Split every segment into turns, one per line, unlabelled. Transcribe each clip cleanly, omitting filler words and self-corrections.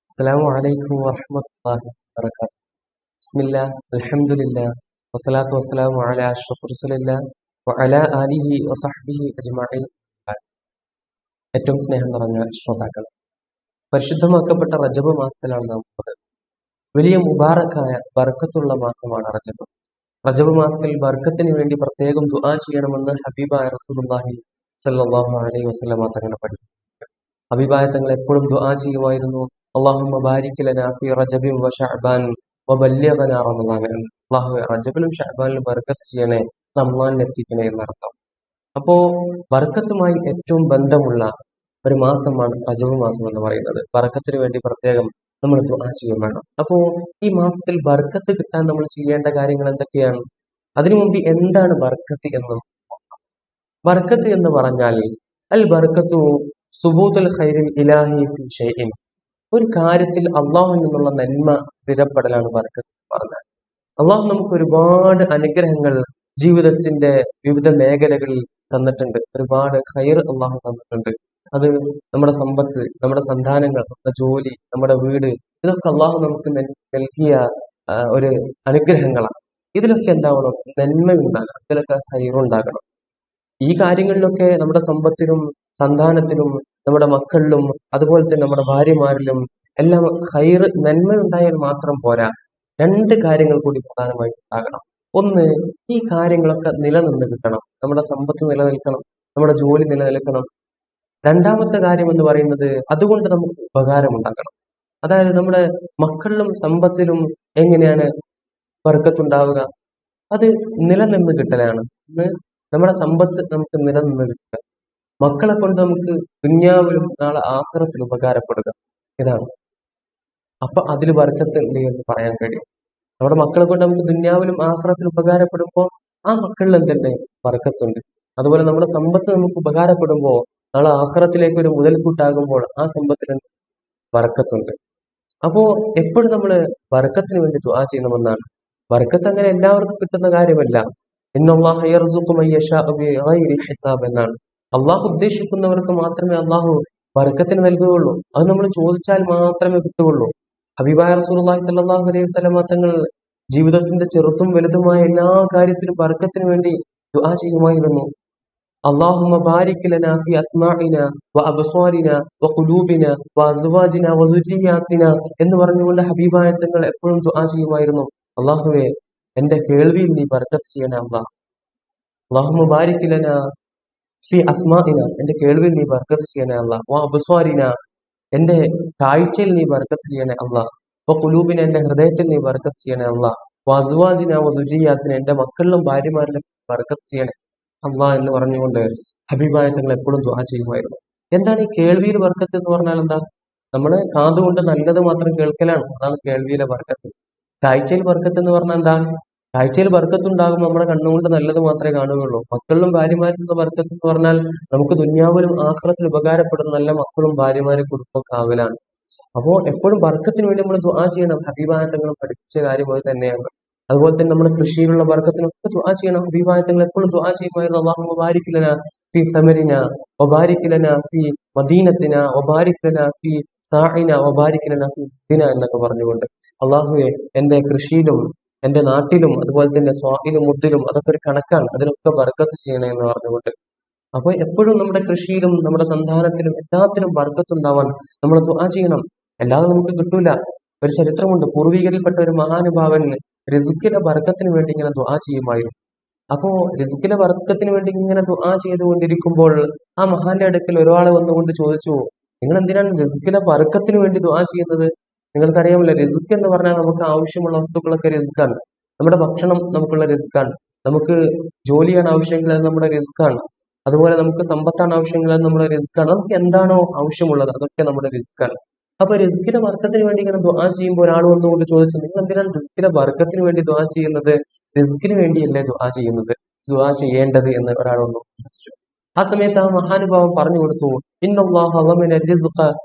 السلام عليكم ورحمة الله وبركاته. بسم الله الحمد لله والصلاة والسلام على أشرف رسول الله وعلى آله وصحبه أجمعين. ഏറ്റവും സ്നേഹം നിറഞ്ഞ ശ്രോതാക്കൾ, പരിശുദ്ധമാക്കപ്പെട്ട റജബ് മാസത്തിലാണ് നാം ഉള്ളത്. വലിയ മുബാറക്കായ ബർക്കത്തുള്ള മാസമാണ് റജബ്. റജബ് മാസത്തിൽ ബർക്കത്തിന് വേണ്ടി പ്രത്യേകം ദുആ ചെയ്യണമെന്ന് ഹബീബായ റസൂലുള്ളാഹി സ്വല്ലല്ലാഹു അലൈഹി വസല്ലമ തങ്ങളെ പഠിപ്പിച്ചു. ഹബീബായ തങ്ങൾ എപ്പോഴും ദുആ ചെയ്യുമായിരുന്നു, അല്ലാഹുമ്മ ബാരിക് ലനാ ഫീ റജബിൻ വ ശഅബാൻ വബല്ലിഗ്നാ റമളാൻ. അല്ലാഹുവേ, റജബിലും ശഅബാനിലും ബർക്കത്ത് ചെയ്യണേ, റമളാനിൽ എത്തിക്കണേ എന്നർത്ഥം. അപ്പോ ബർക്കത്തുമായി ഏറ്റവും ബന്ധമുള്ള ഒരു മാസമാണ് റജബ് മാസം എന്ന് പറയുന്നത്. ബർക്കത്തിന് വേണ്ടി പ്രത്യേകം നമ്മൾ ദുആ ചെയ്യും വേണം. അപ്പോ ഈ മാസത്തിൽ ബർക്കത്ത് കിട്ടാൻ നമ്മൾ ചെയ്യേണ്ട കാര്യങ്ങൾ എന്തൊക്കെയാണ്? അതിനു മുമ്പ് എന്താണ് ബർക്കത്ത് എന്നും. ബർക്കത്ത് എന്ന് പറഞ്ഞാൽ അൽ ബർക്കത്തു സുബൂത്തുൽ ഖൈറിൽ ഇലാഹി ഫി ഷൈഇൻ, ഒരു കാര്യത്തിൽ അള്ളാഹുവിൽ നിന്നുള്ള നന്മ സ്ഥിരപ്പെടലാണ് ബർക്കത്ത് പറഞ്ഞാൽ. അള്ളാഹു നമുക്ക് ഒരുപാട് അനുഗ്രഹങ്ങൾ ജീവിതത്തിന്റെ വിവിധ മേഖലകളിൽ തന്നിട്ടുണ്ട്. ഒരുപാട് ഖൈർ അള്ളാഹു തന്നിട്ടുണ്ട്. അത് നമ്മുടെ സമ്പത്ത്, നമ്മുടെ സന്താനങ്ങൾ, നമ്മുടെ ജോലി, നമ്മുടെ വീട്, ഇതൊക്കെ അള്ളാഹു നമുക്ക് നൽകിയ ഒരു അനുഗ്രഹങ്ങളാണ്. ഇതിലൊക്കെ എന്താവണം? നന്മയുണ്ടാകണം, ഇതിലൊക്കെ ഖൈറുണ്ടാകണം. ഈ കാര്യങ്ങളിലൊക്കെ നമ്മുടെ സമ്പത്തിലും സന്താനത്തിലും നമ്മുടെ മക്കളിലും അതുപോലെ തന്നെ നമ്മുടെ ഭാര്യമാരിലും എല്ലാം ഖൈർ, നന്മ ഉണ്ടായാൽ മാത്രം പോരാ. രണ്ട് കാര്യങ്ങൾ കൂടി പ്രധാനമായിട്ട് ഉണ്ടാകണം. ഒന്ന്, ഈ കാര്യങ്ങളൊക്കെ നിലനിന്ന് കിട്ടണം. നമ്മുടെ സമ്പത്ത് നിലനിൽക്കണം, നമ്മുടെ ജോലി നിലനിൽക്കണം. രണ്ടാമത്തെ കാര്യം എന്ന് പറയുന്നത്, അതുകൊണ്ട് നമുക്ക് ഉപകാരമുണ്ടാകണം. അതായത് നമ്മുടെ മക്കളിലും സമ്പത്തിലും എങ്ങനെയാണ് ബർക്കത്തുണ്ടാവുക? അത് നിലനിന്ന് കിട്ടലാണ്. നമ്മുടെ സമ്പത്ത് നമുക്ക് നിലനിന്ന് കിട്ടുക, മക്കളെ കൊണ്ട് നമുക്ക് ദുന്യാവിലും നാളെ ആഖിറത്തിൽ ഉപകാരപ്പെടുക, ഇതാണ്. അപ്പൊ അതിൽ ബർക്കത്ത് ഉണ്ട് എന്ന് പറയാൻ കഴിയും. നമ്മുടെ മക്കളെ കൊണ്ട് നമുക്ക് ദുന്യാവിലും ആഖിറത്തിൽ ഉപകാരപ്പെടുമ്പോൾ ആ മക്കളിൽ എന്തുണ്ട്? ബർക്കത്തുണ്ട്. അതുപോലെ നമ്മുടെ സമ്പത്ത് നമുക്ക് ഉപകാരപ്പെടുമ്പോൾ നാളെ ആഖിറത്തിലേക്ക് ഒരു മുതൽക്കൂട്ടാകുമ്പോൾ ആ സമ്പത്തിന് ബർക്കത്തുണ്ട്. അപ്പോ എപ്പോഴും നമ്മൾ ബർക്കത്തിന് വേണ്ടി ദുആ ചെയ്യണമെന്നാണ്. ബർക്കത്ത് അങ്ങനെ എല്ലാവർക്കും കിട്ടുന്ന കാര്യമല്ല. ഇന്നല്ലാഹ യർസുഖു മൻ യശാഉ ബിഗൈരി ഹിസാബ് എന്നാണ്. അള്ളാഹു ഉദ്ദേശിക്കുന്നവർക്ക് മാത്രമേ അള്ളാഹു ബർക്കത്തിന് നൽകുകയുള്ളൂ. അത് നമ്മൾ ചോദിച്ചാൽ മാത്രമേ കിട്ടുകയുള്ളൂ. ഹബീബായ റസൂലുള്ളാഹി സ്വല്ലല്ലാഹു അലൈഹി വസല്ലമ തങ്ങൾ ജീവിതത്തിന്റെ ചെറുതും വലുതുമായ എല്ലാ കാര്യത്തിലും ബർക്കത്തിന് വേണ്ടി ദുആ ചെയ്യുമായിരുന്നു. അല്ലാഹുമ്മ ബാരിക് ലനാ ഫി അസ്മാഇന വ അബ്സ്വാരിന വ ഖുലൂബിന വ അസ്വാജിന വ ദുർരിയാതിന എന്ന് പറഞ്ഞുകൊണ്ട് ഹബീബായ തങ്ങൾ എപ്പോഴും ദുആ ചെയ്യുമായിരുന്നു. അല്ലാഹുവേ, എന്റെ കേൾവിയിൽ നീ ബർക്കത്ത് ചെയ്യണേ അല്ലാഹ്. അല്ലാഹുമ്മ ബാരിക് ലനാ ഫി അസ്മാഇന, എന്റെ കേൾവിയിൽ നീ ബർക്കത്ത് ചെയ്യണേ അല്ലാഹ്. വ അബ്സ്വാരിന, എന്റെ കാഴ്ചയിൽ നീ ബർക്കത്ത് ചെയ്യണേ അല്ലാഹ്. വ ഖുലൂബിന, എന്റെ ഹൃദയത്തിൽ നീ ബർക്കത്ത് ചെയ്യണേ അല്ലാഹ്. വ അസ്വാജിന വ ദുർരിയാതിന, എന്റെ മക്കളിലും ഭാര്യമാരിലും ബർക്കത്ത് ചെയ്യണേ അല്ലാഹ് എന്ന് പറഞ്ഞുകൊണ്ട് ഹബീബായ തങ്ങൾ എപ്പോഴും ദുആ ചെയ്യുമായിരുന്നു. എന്താണ് ഈ കേൾവിയിൽ ബർക്കത്ത് എന്ന് പറഞ്ഞാൽ? എന്താ? നമ്മള് കാതുകൊണ്ട് നല്ലത് മാത്രം കേൾക്കലാണ്, അതാണ് കേൾവിയിലെ ബർക്കത്ത്. കാഴ്ചയിൽ ബർക്കത്ത് എന്ന് പറഞ്ഞാൽ എന്താ? കാഴ്ചയിൽ ബർക്കത്ത് ഉണ്ടാകുമ്പോൾ നമ്മുടെ കണ്ണുകൊണ്ട് നല്ലത് മാത്രമേ കാണുകയുള്ളൂ. മക്കളിലും ഭാര്യമാരിലുള്ള ബർക്കത്ത് എന്ന് പറഞ്ഞാൽ നമുക്ക് ദുന്യാവിലും ആഖിറത്തിലും ഉപകാരപ്പെടുന്ന നല്ല മക്കളും ഭാര്യമാരും കുടുംബമൊക്കെ ആവലാണ്. അപ്പോ എപ്പോഴും ബർക്കത്തിന് വേണ്ടി നമ്മൾ ദുആ ചെയ്യണം. ഹബീബായ തങ്ങൾ പഠിപ്പിച്ച കാര്യം അത് തന്നെയാണ്. അതുപോലെ തന്നെ നമ്മുടെ കൃഷിയിലുള്ള ബർക്കത്തിനൊക്കെ ദുആ ചെയ്യണം. ഹബീബായ തങ്ങൾ എപ്പോഴും ദുആ ചെയ്യുമായിരുന്നു, അല്ലാഹുമ്മ ബാരിക് ലനാ ഫീ സമരിന വബാരിക് ലനാ ഫീ മദീനത്തിന വബാരിക് ലനാ ഫീ സാഇന വബാരിക് ലനാ ഫീ ദിന എന്നൊക്കെ പറഞ്ഞുകൊണ്ട്. അല്ലാഹുവേ, എന്റെ കൃഷിയിലും എന്റെ നാട്ടിലും അതുപോലെ തന്നെ സ്വാഹിലും മുദ്ദിലും അതൊക്കെ ഒരു കണക്കാണ്, അതിലൊക്കെ ബർക്കത്ത് ചെയ്യണേ എന്ന് പറഞ്ഞുകൊണ്ട്. അപ്പൊ എപ്പോഴും നമ്മുടെ കൃഷിയിലും നമ്മുടെ സന്താനത്തിലും എല്ലാത്തിലും ബർക്കത്തുണ്ടാവാൻ നമ്മൾ ദുആ ചെയ്യണം. അല്ലാതെ നമുക്ക് കിട്ടൂല. ഒരു ചരിത്രമുണ്ട്, പൂർവികരിൽപ്പെട്ട ഒരു മഹാനുഭാവൻ റിസ്കിലെ ബർക്കത്തിന് വേണ്ടി ഇങ്ങനെ ദുആ ചെയ്യുമായിരുന്നു. അപ്പോ റിസ്കിലെ ബർക്കത്തിന് വേണ്ടി ഇങ്ങനെ ദുആ ചെയ്തുകൊണ്ടിരിക്കുമ്പോൾ ആ മഹാന്റെ അടുക്കൽ ഒരാൾ വന്നുകൊണ്ട് ചോദിച്ചു, നിങ്ങൾ എന്തിനാണ് റിസ്കിലെ ബർക്കത്തിന് വേണ്ടി ദുആ ചെയ്യുന്നത്? നിങ്ങൾക്കറിയാമല്ലോ, റിസ്ക് എന്ന് പറഞ്ഞാൽ നമുക്ക് ആവശ്യമുള്ള വസ്തുക്കളൊക്കെ റിസ്ക്കാണ്. നമ്മുടെ ഭക്ഷണം നമുക്കുള്ള റിസ്ക്കാണ്. നമുക്ക് ജോലിയാണ് ആവശ്യമെങ്കിൽ അത് നമ്മുടെ റിസ്ക്കാണ്. അതുപോലെ നമുക്ക് സമ്പത്താണ് ആവശ്യമെങ്കിൽ അത് നമ്മുടെ റിസ്ക്കാണ്. നമുക്ക് എന്താണോ ആവശ്യമുള്ളത് അതൊക്കെ നമ്മുടെ റിസ്ക്കാണ്. അപ്പൊ റിസ്കിലെ ബർക്കത്തിന് വേണ്ടി ഇങ്ങനെ ദുആ ചെയ്യുമ്പോൾ ഒരാൾ വന്നുകൊണ്ട് ചോദിച്ചു, നിങ്ങൾ എന്തിനാണ് റിസ്കിലെ ബർക്കത്തിന് വേണ്ടി ദുആ ചെയ്യുന്നത്? റിസ്കിന് വേണ്ടിയല്ലേ ദുആ ചെയ്യുന്നത്, ദുആ ചെയ്യേണ്ടത് എന്ന് ഒരാൾ വന്നു ചോദിച്ചു. ആ സമയത്ത് ആ മഹാനുഭാവം പറഞ്ഞു കൊടുത്തു, ഇന്നല്ലാഹ ളമന റിസ്ഖ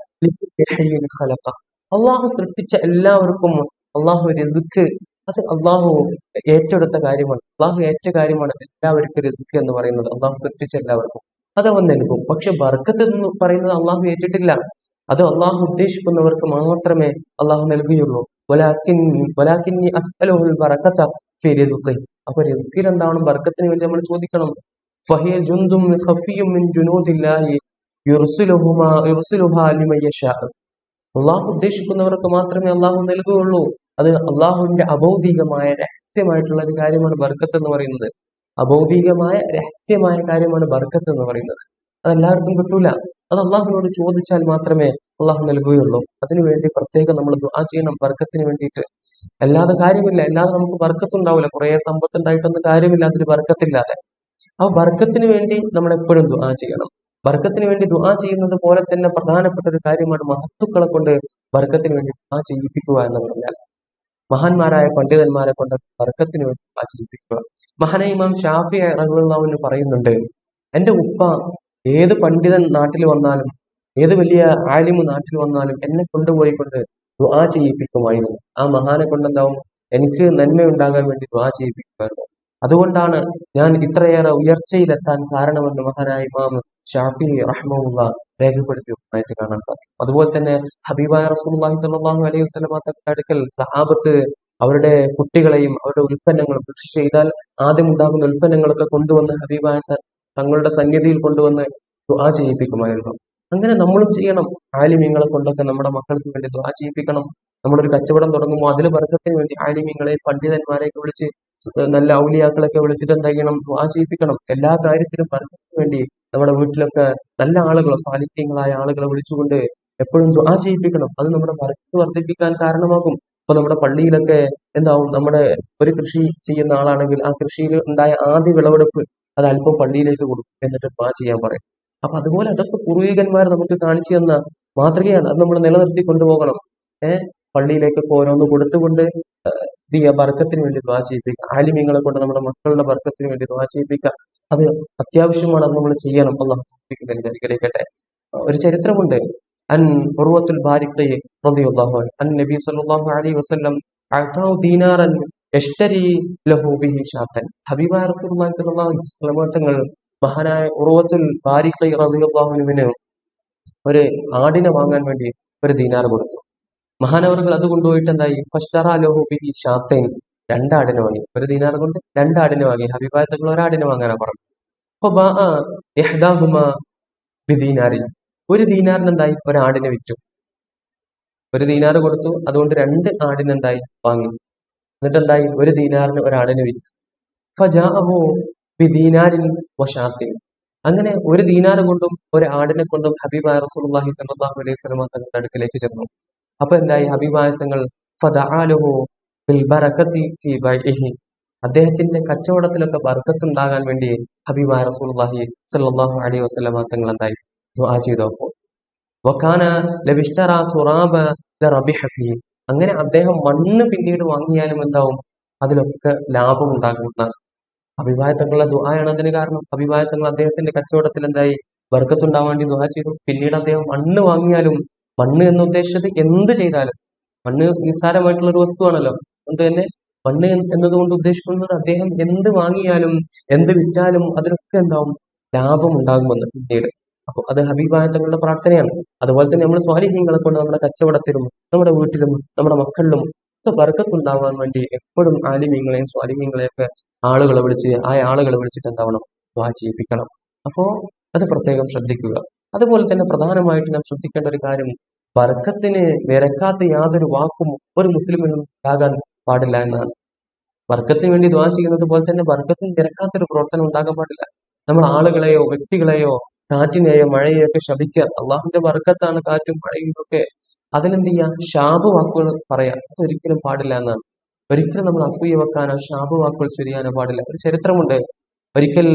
ലികുല്ലി ഹയ്യിൻ ഖലഖ. അള്ളാഹു സൃഷ്ടിച്ച എല്ലാവർക്കും അള്ളാഹു റിസ്ക്, അത് അള്ളാഹു ഏറ്റെടുത്ത കാര്യമാണ്. അള്ളാഹു ഏറ്റ കാര്യമാണ് എല്ലാവർക്കും റിസ്ക് എന്ന് പറയുന്നത്. അള്ളാഹു സൃഷ്ടിച്ച എല്ലാവർക്കും അത് അവൻ നൽകും. പക്ഷെ ബർക്കത്ത് എന്ന് പറയുന്നത് അള്ളാഹു ഏറ്റിട്ടില്ല. അത് അള്ളാഹു ഉദ്ദേശിക്കുന്നവർക്ക് മാത്രമേ അള്ളാഹു നൽകുകയുള്ളൂ. വലാക്കിൻ വലാക്കിന്നി അസ്അലുഹുൽ ബറകത ഫി റിസ്ഖി. അപ്പൊ റിസ്കിൽ എന്താണ് ബർക്കത്തിന് വേണ്ടി നമ്മൾ ചോദിക്കണം. ഫഹിയ ജുന്ദും ഖഫിയ്യും മിൻ ജുനൂദില്ലാഹി യുർസിലുഹാ ലിമൻ യശാ. അള്ളാഹു ഉദ്ദേശിക്കുന്നവർക്ക് മാത്രമേ അള്ളാഹു നൽകുകയുള്ളൂ. അത് അള്ളാഹുവിന്റെ അഭൗതികമായ രഹസ്യമായിട്ടുള്ള ഒരു കാര്യമാണ് ബർക്കത്ത് എന്ന് പറയുന്നത്. അഭൗതികമായ രഹസ്യമായ കാര്യമാണ് ബർക്കത്ത് എന്ന് പറയുന്നത്. അതെല്ലാവർക്കും കിട്ടൂല. അത് അള്ളാഹുവിനോട് ചോദിച്ചാൽ മാത്രമേ അള്ളാഹു നൽകുകയുള്ളൂ. അതിനുവേണ്ടി പ്രത്യേകം നമ്മൾ ദുആ ചെയ്യണം ബർക്കത്തിന് വേണ്ടിയിട്ട്. അല്ലാതെ കാര്യമില്ല. അല്ലാതെ നമുക്ക് ബർക്കത്തുണ്ടാവില്ല. കുറെ സമ്പത്ത് ഉണ്ടായിട്ടൊന്നും കാര്യമില്ല അതിന് ബർക്കത്തില്ലാതെ. ആ ബർക്കത്തിന് വേണ്ടി നമ്മൾ എപ്പോഴും ദുആ ചെയ്യണം. ബർക്കത്തിന് വേണ്ടി ദുആ ചെയ്യുന്നത് പോലെ തന്നെ പ്രധാനപ്പെട്ട ഒരു കാര്യമാണ് മഹത്തുക്കളെ കൊണ്ട് ബർക്കത്തിന് വേണ്ടി ദുആ ചെയ്യിപ്പിക്കുക എന്ന് പറഞ്ഞാൽ. മഹാന്മാരായ പണ്ഡിതന്മാരെ കൊണ്ട് ബർക്കത്തിന് വേണ്ടി ദുആ ചെയ്യിപ്പിക്കുക. മഹാനായ ഇമാം ഷാഫിഈ റളിയല്ലാഹു അൻഹു പറയുന്നുണ്ട്, എന്റെ ഉപ്പ ഏത് പണ്ഡിതൻ നാട്ടിൽ വന്നാലും ഏത് വലിയ ആലിമ് നാട്ടിൽ വന്നാലും എന്നെ കൊണ്ടുപോയിക്കൊണ്ട് ദുആ ചെയ്യിപ്പിക്കുമായിരുന്നു. ആ മഹാനെ കൊണ്ടെന്താവും എനിക്ക് നന്മയുണ്ടാകാൻ വേണ്ടി ദുആ ചെയ്യിപ്പിക്കുമായിരുന്നു. അതുകൊണ്ടാണ് ഞാൻ ഇത്രയേറെ ഉയർച്ചയിലെത്താൻ കാരണമെന്ന് മഹാനായ ഇമാം ഷാഫിഈ റഹ്മഹുല്ലാ രേഖപ്പെടുത്തിയതായിട്ട് കാണാൻ സാധിക്കും. അതുപോലെ തന്നെ ഹബീബായ റസൂലുള്ളാഹി സ്വല്ലല്ലാഹു അലൈഹി വസല്ലമ തങ്ങളുടെ അടുക്കൽ സഹാബത്ത് അവരുടെ കുട്ടികളെയും അവരുടെ ഉൽപ്പന്നങ്ങളും കൃഷി ചെയ്താൽ ആദ്യം ഉണ്ടാകുന്ന ഉൽപ്പന്നങ്ങളൊക്കെ കൊണ്ടുവന്ന് ഹബീബായ തങ്ങളുടെ സന്നിധിയിൽ കൊണ്ടുവന്ന് ദുആ ചെയ്യിപ്പിക്കുമായിരുന്നു. അങ്ങനെ നമ്മളും ചെയ്യണം. ആലിമീങ്ങളെ കൊണ്ടൊക്കെ നമ്മുടെ മക്കൾക്ക് വേണ്ടി ദുആ ചെയ്യിപ്പിക്കണം. നമ്മളൊരു കച്ചവടം തുടങ്ങുമ്പോൾ അതിൽ ബർക്കത്തിന് വേണ്ടി ആലിമീങ്ങളെ പണ്ഡിതന്മാരെയൊക്കെ വിളിച്ച് നല്ല ഔലിയാക്കളൊക്കെ വിളിച്ചിട്ട് എന്താ ചെയ്യണം? ദുആ ചെയ്യിപ്പിക്കണം. എല്ലാ കാര്യത്തിനും ബർക്കത്തിന് വേണ്ടി നമ്മുടെ വീട്ടിലൊക്കെ നല്ല ആളുകൾ സാലിഹ്യങ്ങളായ ആളുകളെ വിളിച്ചുകൊണ്ട് എപ്പോഴും ദുആ ചെയ്യിപ്പിക്കണം. അത് നമ്മുടെ ബർക്കത്ത് വർദ്ധിപ്പിക്കാൻ കാരണമാകും. ഇപ്പൊ നമ്മുടെ പള്ളിയിലൊക്കെ എന്താവും, നമ്മുടെ ഒരു കൃഷി ചെയ്യുന്ന ആളാണെങ്കിൽ ആ കൃഷിയിൽ ഉണ്ടായ ആദ്യ വിളവെടുപ്പ് അത് അല്പം പള്ളിയിലേക്ക് കൊടുക്കും, എന്നിട്ട് ദുആ ചെയ്യാൻ പറയും. അപ്പൊ അതുപോലെ അതൊക്കെ പൂർവികന്മാർ നമുക്ക് കാണിച്ചു തന്ന മാതൃകയാണ്. അത് നമ്മൾ നിലനിർത്തി കൊണ്ടുപോകണം. പള്ളിയിലേക്കൊക്കെ ഓരോന്ന് കൊടുത്തുകൊണ്ട് ബർക്കത്തിന് വേണ്ടി ദുആ ചെയ്യിപ്പിക്കുക. ആലിമീങ്ങളെ കൊണ്ട് നമ്മുടെ മക്കളുടെ ബർക്കത്തിന് വേണ്ടി ദുആ ചെയ്യിപ്പിക്കുക. അത് അത്യാവശ്യമാണ്. അത് നമ്മൾ ചെയ്യണം. അല്ലാഹു തൗഫീഖ് നൽകി അനുഗ്രഹിക്കട്ടെ. ഒരു ചരിത്രമുണ്ട്. അൻ ഉർവത്തുൽ ബാരിഖി റളിയല്ലാഹു അൻഹു അൻ നബി സല്ലല്ലാഹു അലൈഹി വസല്ലം അഅതാഹു ദീനാറൻ യശ്തരി ലഹു ബിഹി ഷാത്തൻ. ഹബീബായ റസൂലുള്ളാഹി സ്വല്ലല്ലാഹു അലൈഹി വസല്ലം തങ്ങൾ മഹാനായ ഉർവത്തുൽ ബാരിഖി റളിയല്ലാഹു അൻഹുവിന് ഒരു ആടിനെ വാങ്ങാൻ വേണ്ടി ഒരു ദീനാർ കൊടുത്തു. മഹാനവറുകൾ അത് കൊണ്ടുപോയിട്ട് എന്തായി, ഫസ്തറ ലഹു ബിഹി ഷാത്തൈൻ, രണ്ടാടിനെ വാങ്ങി. ഒരു ദീനാർ കൊണ്ട് രണ്ടാടിനെ വാങ്ങി. ഹബീബായ തങ്ങൾ ഒരാടിനെ വാങ്ങാനാ പറഞ്ഞു. അപ്പൊ ഇഹ്ദാഹുമാ ബിദീനാരിൻ, ഒരു ദീനാറിന് എന്തായി, ഒരാടിനെ വിറ്റു. ഒരു ദീനാർ കൊടുത്തു, അതുകൊണ്ട് രണ്ട് ആടിനെ എന്തായി വാങ്ങി. എന്നിട്ട് എന്തായി, ഒരു ദീനാറിന് ഒരാടിനെ വിറ്റു. ഫജാഅഹു ബിദീനാരിൻ വശാത്തിൻ, അങ്ങനെ ഒരു ദീനാർ കൊണ്ടും ഒരു ആടിനെ കൊണ്ടും ഹബീബായ റസൂലുള്ളാഹി സ്വല്ലല്ലാഹു അലൈഹി വസല്ലം തങ്ങളുടെ അടുക്കലേക്ക് ചെന്നു. അപ്പൊ എന്തായി, ഹബീബായ തങ്ങൾ ഫദഅ ലഹു ബിൽ ബറകതി ഫീ ബൈഇഹി, അദ്ദേഹത്തിന്റെ കച്ചവടത്തിലൊക്കെ ബർക്കത്ത് ഉണ്ടാകാൻ വേണ്ടി ഹബീബായ റസൂലുള്ളാഹി സ്വല്ലല്ലാഹു അലൈഹി വസല്ലം തങ്ങൾ എന്തായി ദുആ ചെയ്തു. അപ്പോൾ വകാന ലബിഷ്തറ തുറാബ ലറബിഹ ഫീ, അങ്ങനെ അദ്ദേഹം മണ്ണ് പിന്നീട് വാങ്ങിയാലും എന്താവും, അതിലൊക്കെ ലാഭം ഉണ്ടാകുന്നതാണ്. ഹബീബായ തങ്ങളുടെ ദുആയാണ് അതിന് കാരണം. ഹബീബായ തങ്ങൾ അദ്ദേഹത്തിന്റെ കച്ചവടത്തിൽ എന്തായി, ബർക്കത്ത് ഉണ്ടാവാൻ വേണ്ടി ദുആ ചെയ്തു. പിന്നീട് അദ്ദേഹം മണ്ണ് വാങ്ങിയാലും, മണ്ണ് എന്ന് ഉദ്ദേശിച്ചത് എന്ത് ചെയ്താലും, മണ്ണ് നിസ്സാരമായിട്ടുള്ള ഒരു വസ്തുവാണല്ലോ, അതുകൊണ്ട് തന്നെ മണ്ണ് എന്നതുകൊണ്ട് ഉദ്ദേശിക്കുന്നത് അദ്ദേഹം എന്ത് വാങ്ങിയാലും എന്ത് വിറ്റാലും അതിലൊക്കെ എന്താവും, ലാഭം ഉണ്ടാകുമെന്ന് പിന്നീട്. അപ്പൊ അത് ഹബീബായ തങ്ങളുടെ പ്രാർത്ഥനയാണ്. അതുപോലെ തന്നെ നമ്മൾ സ്വാലിഹ്യങ്ങളെ കൊണ്ട് നമ്മുടെ കച്ചവടത്തിലും നമ്മുടെ വീട്ടിലും നമ്മുടെ മക്കളിലും ഒക്കെ ബർക്കത്തുണ്ടാവാൻ വേണ്ടി എപ്പോഴും ആലിമീങ്ങളെയും സ്വാലിഹ്യങ്ങളെയൊക്കെ ആളുകളെ വിളിച്ചിട്ട് എന്താവണം, ദുആ ചെയ്യിപ്പിക്കണം. അപ്പോ അത് പ്രത്യേകം ശ്രദ്ധിക്കുക. അതുപോലെ തന്നെ പ്രധാനമായിട്ട് നാം ശ്രദ്ധിക്കേണ്ട ഒരു കാര്യം, ബർക്കത്തിന് നിരക്കാത്ത യാതൊരു വാക്കും ഒരു മുസ്ലിമിനും ഉണ്ടാകാൻ പാടില്ല എന്നാണ്. ബർക്കത്തിന് വേണ്ടി ദുആ ചെയ്യുന്നത് പോലെ തന്നെ ബർക്കത്തിന് നിരക്കാത്തൊരു പ്രവർത്തനം ഉണ്ടാകാൻ പാടില്ല. നമ്മൾ ആളുകളെയോ വ്യക്തികളെയോ കാറ്റിനെയോ മഴയെയോ ഒക്കെ ശപിക്കുക. അള്ളാഹുവിന്റെ ബർക്കത്താണ് കാറ്റും മഴയും ഇതൊക്കെ. അതിനെന്ത് ചെയ്യാ, ശാപ വാക്കുകൾ പറയാം. അതൊരിക്കലും പാടില്ല എന്നാണ്. ഒരിക്കലും നമ്മൾ അസൂയ വെക്കാനോ ശാപ വാക്കുകൾ ചൊരിയാനോ പാടില്ല. ഒരു ചരിത്രമുണ്ട്. ഒരിക്കൽ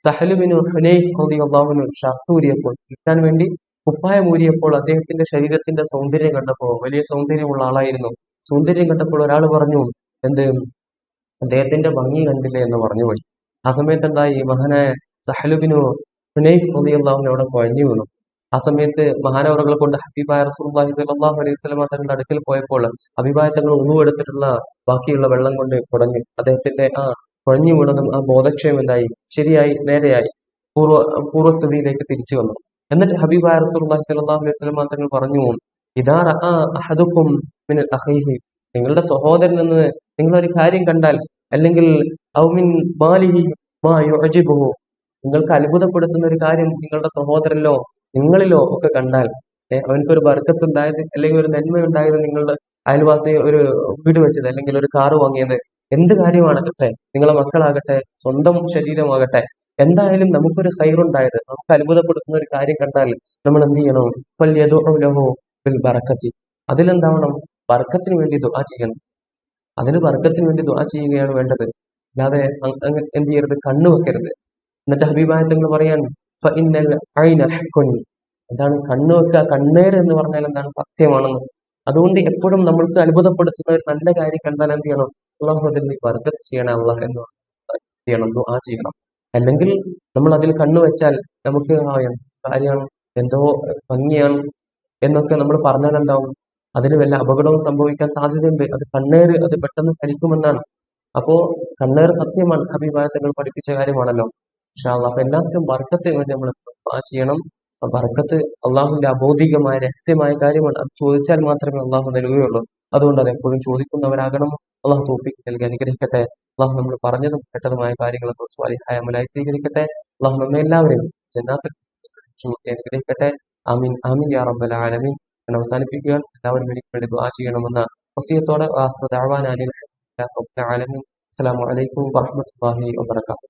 സഹല് ബിൻ ഹുനൈഫ് റളിയല്ലാഹു അൻഹു ഷർട്ട് ഊരിയപ്പോൾ, കിട്ടാൻ വേണ്ടി കുപ്പായം ഊരിയപ്പോൾ അദ്ദേഹത്തിന്റെ ശരീരത്തിന്റെ സൗന്ദര്യം കണ്ടപ്പോൾ, വലിയ സൗന്ദര്യമുള്ള ആളായിരുന്നു, സൗന്ദര്യം കണ്ടപ്പോൾ ഒരാൾ പറഞ്ഞു, എന്ത്, അദ്ദേഹത്തിന്റെ ഭംഗി കണ്ടില്ലേ എന്ന് പറഞ്ഞുപോയി. ആ സമയത്ത് എന്തായി, മഹാനായ സഹലുബിനു ഹുനൈഫ് റളിയല്ലാഹു അൻഹു അവിടെ കുഴഞ്ഞു വീണു. ആ സമയത്ത് മഹാനവറുകളെ കൊണ്ട് ഹബീബായ റസൂലുള്ളാഹി സ്വല്ലല്ലാഹു അലൈഹി വസല്ലം തങ്ങളുടെ അടുക്കൽ പോയപ്പോൾ ഹബീബായ തങ്ങൾ ഉളു എടുത്തിട്ടുള്ള ബാക്കിയുള്ള വെള്ളം കൊണ്ട് കുടഞ്ഞു. അദ്ദേഹത്തിന്റെ ആ കുഴഞ്ഞു വീണതും ആ ബോധക്ഷയം എന്തായി, ശരിയായി, നേരെയായി, പൂർവ്വസ്ഥിതിയിലേക്ക് തിരിച്ചു വന്നു. എന്നിട്ട് ഹബീബായ റസൂലുള്ളാഹി സ്വല്ലല്ലാഹു അലൈഹി വസല്ലം തങ്ങൾ പറഞ്ഞു, ഇദാ റഅ അഹദുക്കും മിൻ അഖീഹി, നിങ്ങളുടെ സഹോദരനിൽ നിന്ന് നിങ്ങൾ ഒരു കാര്യം കണ്ടാൽ, അല്ലെങ്കിൽ ഔ മിൻ മാലിഹി മാ യുഅജിബുഹു, നിങ്ങൾക്ക് അത്ഭുതപ്പെടുത്തുന്ന ഒരു കാര്യം നിങ്ങളുടെ സഹോദരനിലോ നിങ്ങളിലോ ഒക്കെ കണ്ടാൽ, അവനക്കൊരു ബർക്കത്തുണ്ടായത് അല്ലെങ്കിൽ ഒരു നന്മയുണ്ടായത്, നിങ്ങളുടെ അയൽവാസി ഒരു വീട് വെച്ചത് അല്ലെങ്കിൽ ഒരു കാറ് വാങ്ങിയത്, എന്ത് കാര്യമാകട്ടെ, നിങ്ങളെ മക്കളാകട്ടെ, സ്വന്തം ശരീരമാകട്ടെ, എന്തായാലും നമുക്കൊരു ഖൈറുണ്ടായത്, നമുക്ക് അത്ഭുതപ്പെടുത്തുന്ന ഒരു കാര്യം കണ്ടാൽ നമ്മൾ എന്ത് ചെയ്യണം? ഫൽയദുഉ ലഹു ബിൽ ബറക്കത്തി, അതിലെന്താവണം? ബർക്കത്തിന് വേണ്ടി ദുആ ചെയ്യണം. അതിന് ബർക്കത്തിന് വേണ്ടി ദുആ ചെയ്യുകയാണ് വേണ്ടത്. അല്ലാതെ എന്ത് ചെയ്യരുത്? കണ്ണു വെക്കരുത്. എന്നിട്ട് ഹബീബായ തങ്ങൾ പറയാൻ, ഫഇന്നൽ ഐന ഹഖ്കുൻ, എന്താണ് കണ്ണു വെക്കുക? കണ്ണേറ് എന്ന് പറഞ്ഞാൽ എന്താണ്? സത്യമാണെന്ന്. അതുകൊണ്ട് എപ്പോഴും നമ്മൾക്ക് അത്ഭുതപ്പെടുത്തുന്ന ഒരു നല്ല കാര്യം കണ്ടാൽ എന്ത് ചെയ്യണം? അള്ളാഹു അതിൽ നീ ബർക്കത്ത് ചെയ്യണം അള്ളാഹ് എന്ന് ചെയ്യണം, ദുആ ചെയ്യണം. അല്ലെങ്കിൽ നമ്മൾ അതിൽ കണ്ണു വെച്ചാൽ നമുക്ക് എന്ത് കാര്യമാണ്, എന്തോ ഭംഗിയാണ് എന്നൊക്കെ നമ്മൾ പറഞ്ഞാൽ എന്താവും? അതിന് വല്ല അപകടവും സംഭവിക്കാൻ സാധ്യതയുണ്ട്. അത് കണ്ണേറ്, അത് പെട്ടെന്ന് ഫലിക്കുമെന്നാണ്. അപ്പോ കണ്ണേറ് സത്യമാണ്, ഹബീബായ തങ്ങൾ പഠിപ്പിച്ച കാര്യമാണല്ലോ. ഇൻഷാ അല്ലാഹ്. അപ്പൊ എല്ലാത്തിനും ബർക്കത്തിന് വേണ്ടി നമ്മൾ ദുആ ചെയ്യണം. ബർക്കത്ത് അള്ളാഹുവിന്റെ അബൗദികമായ രഹസ്യമായ കാര്യമാണ്. അത് ചോദിച്ചാൽ മാത്രമേ അള്ളാഹു നൽകുകയുള്ളൂ. അതുകൊണ്ട് അത് എപ്പോഴും ചോദിക്കുന്നവരാകണം. അള്ളാഹു തൗഫീഖ് നൽകി അനുഗ്രഹിക്കട്ടെ. അള്ളാഹു നമ്മൾ പറഞ്ഞതും കേട്ടതുമായ കാര്യങ്ങളെ സ്വാലിഹായ അമലായി സ്വീകരിക്കട്ടെ. അള്ളാഹു നമ്മെ എല്ലാവരെയും ജന്നാത്തിൽ അനുഗ്രഹിക്കട്ടെ. ആമീൻ ആമീൻ യാ റബ്ബൽ ആലമീൻ. ഞാൻ അവസാനിപ്പിക്കുകയാണ്. എല്ലാവരും എനിക്ക് വേണ്ടി ദുആ ചെയ്യണമെന്ന വസിയത്തോടെ. അസ്സലാമു അലൈക്കും വറഹ്മത്തുള്ളാഹി വബറകാതുഹു.